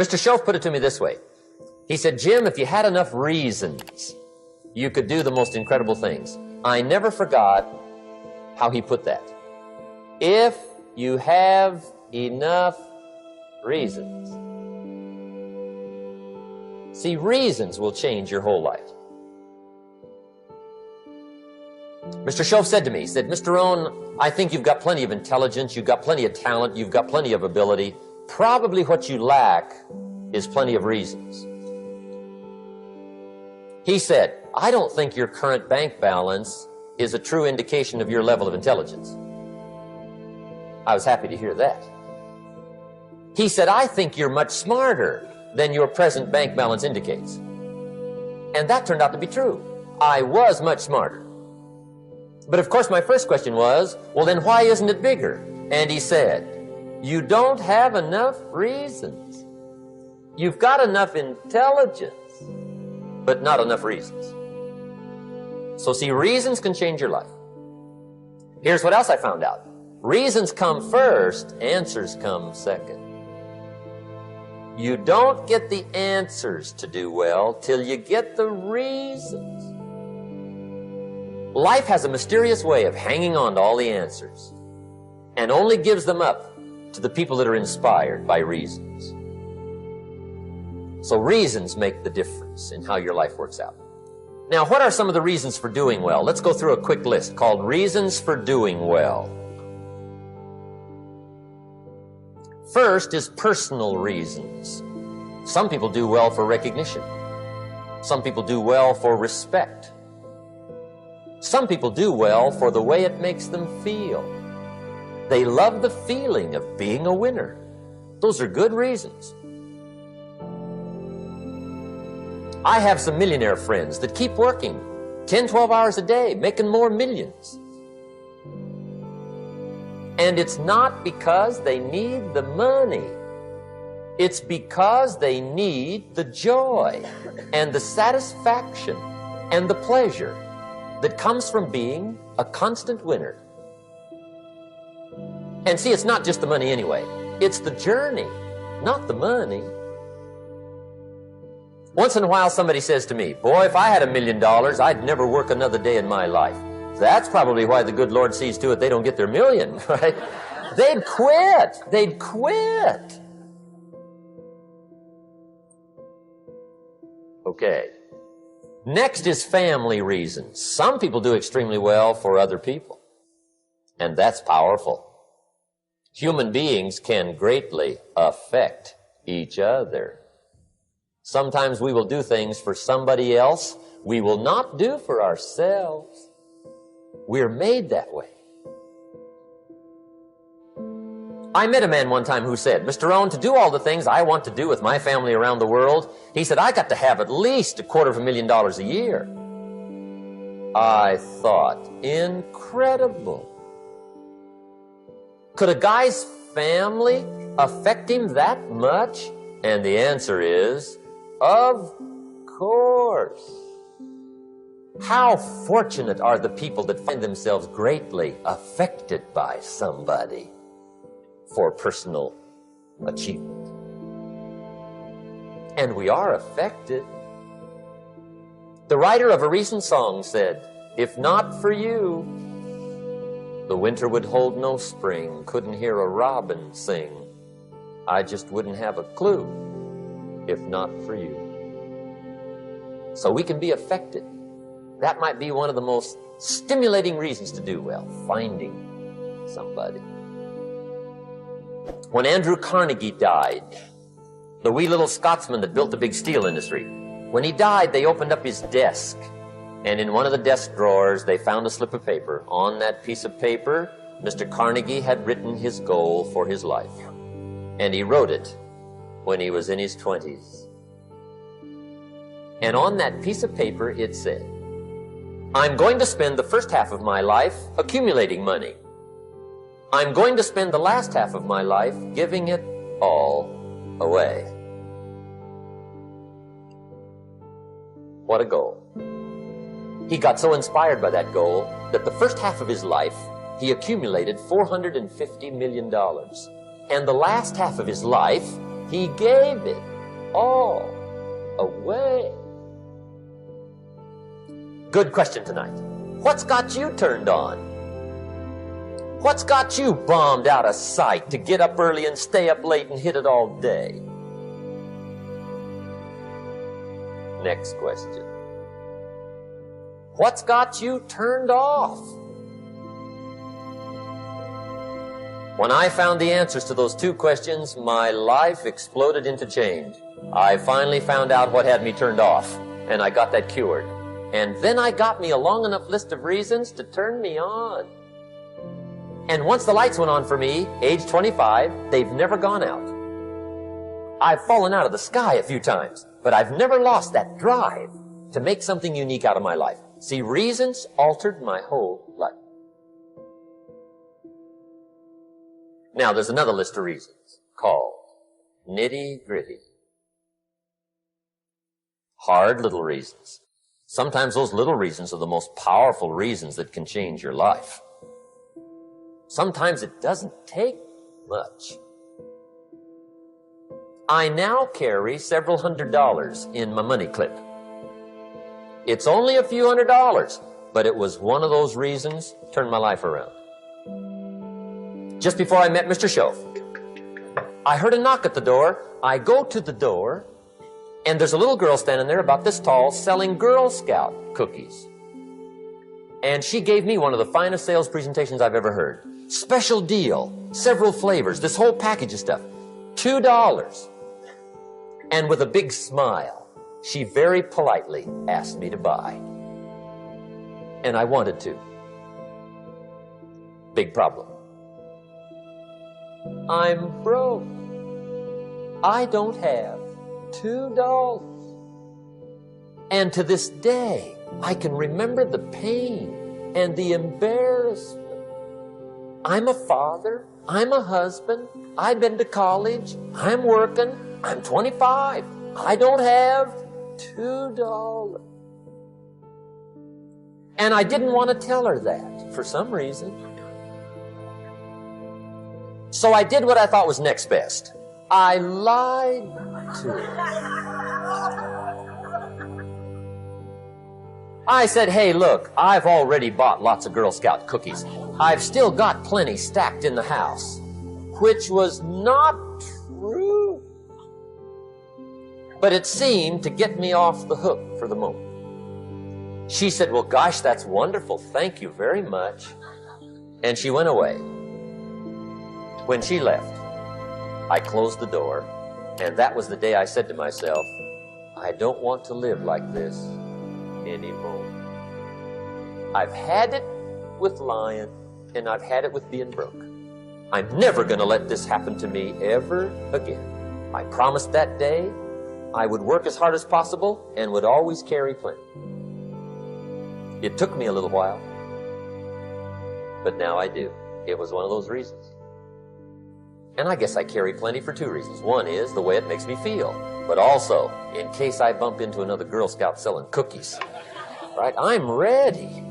Mr. Shoaff put it to me this way. He said, Jim, if you had enough reasons, you could do the most incredible things. I never forgot how he put that. If you have enough reasons. See, reasons will change your whole life. Mr. Shoaff said to me, he said, Mr. Rohn, I think you've got plenty of intelligence, you've got plenty of talent, you've got plenty of ability. Probably what you lack is plenty of reasons. He said, I don't think your current bank balance is a true indication of your level of intelligence. I was happy to hear that. He said, I think you're much smarter than your present bank balance indicates. And that turned out to be true. I was much smarter. But of course my first question was, well then why isn't it bigger? And he said, you don't have enough reasons. You've got enough intelligence, but not enough reasons. So see, reasons can change your life. Here's what else I found out. Reasons come first, answers come second. You don't get the answers to do well till you get the reasons. Life has a mysterious way of hanging on to all the answers and only gives them up to the people that are inspired by reasons. So reasons make the difference in how your life works out. Now, what are some of the reasons for doing well? Let's go through a quick list called Reasons for Doing Well. First is personal reasons. Some people do well for recognition. Some people do well for respect. Some people do well for the way it makes them feel. They love the feeling of being a winner. Those are good reasons. I have some millionaire friends that keep working 10, 12 hours a day, making more millions. And it's not because they need the money. It's because they need the joy and the satisfaction and the pleasure that comes from being a constant winner. And see, it's not just the money anyway. It's the journey, not the money. Once in a while somebody says to me, boy, if I had $1 million, I'd never work another day in my life. That's probably why the good Lord sees to it they don't get their million, right? They'd quit. They'd quit. Okay. Next is family reasons. Some people do extremely well for other people, and that's powerful. Human beings can greatly affect each other. Sometimes we will do things for somebody else we will not do for ourselves. We're made that way. I met a man one time who said, Mr. Rohn, to do all the things I want to do with my family around the world, he said, I got to have at least $250,000 a year. I thought, incredible. Could a guy's family affect him that much? And the answer is, of course. How fortunate are the people that find themselves greatly affected by somebody for personal achievement. And we are affected. The writer of a recent song said, if not for you, the winter would hold no spring, couldn't hear a robin sing. I just wouldn't have a clue if not for you. So we can be affected. That might be one of the most stimulating reasons to do well, finding somebody. When Andrew Carnegie died, the wee little Scotsman that built the big steel industry, when he died, they opened up his desk, and in one of the desk drawers, they found a slip of paper. On that piece of paper, Mr. Carnegie had written his goal for his life, and he wrote it when he was in his 20s. And on that piece of paper, it said, I'm going to spend the first half of my life accumulating money. I'm going to spend the last half of my life giving it all away. What a goal. He got so inspired by that goal that the first half of his life, he accumulated $450 million. And the last half of his life, he gave it all away. Good question tonight. What's got you turned on? What's got you bombed out of sight to get up early and stay up late and hit it all day? Next question. What's got you turned off? When I found the answers to those two questions, my life exploded into change. I finally found out what had me turned off, and I got that cured. And then I got me a long enough list of reasons to turn me on. And once the lights went on for me, age 25, they've never gone out. I've fallen out of the sky a few times, but I've never lost that drive to make something unique out of my life. See, reasons altered my whole life. Now, there's another list of reasons called nitty-gritty. Hard little reasons. Sometimes those little reasons are the most powerful reasons that can change your life. Sometimes it doesn't take much. I now carry several $100s in my money clip. It's only a few $100s, but it was one of those reasons that turned my life around. Just before I met Mr. Shoaff, I heard a knock at the door. I go to the door, and there's a little girl standing there about this tall selling Girl Scout cookies. And she gave me one of the finest sales presentations I've ever heard. Special deal, several flavors, this whole package of stuff, $2. And with a big smile, she very politely asked me to buy. And I wanted to. Big problem. I'm broke. I don't have $2. And to this day, I can remember the pain and the embarrassment. I'm a father. I'm a husband. I've been to college. I'm working. I'm 25. I don't have $2. And I didn't want to tell her that for some reason. So I did what I thought was next best. I lied to her. I said, hey, look, I've already bought lots of Girl Scout cookies. I've still got plenty stacked in the house, which was not true. But it seemed to get me off the hook for the moment. She said, well, gosh, that's wonderful. Thank you very much. And she went away. When she left, I closed the door, and that was the day I said to myself, I don't want to live like this anymore. I've had it with lying, and I've had it with being broke. I'm never going to let this happen to me ever again. I promised that day I would work as hard as possible and would always carry plenty. It took me a little while, but now I do. It was one of those reasons. And I guess I carry plenty for two reasons. One is the way it makes me feel, but also in case I bump into another Girl Scout selling cookies. Right? I'm ready.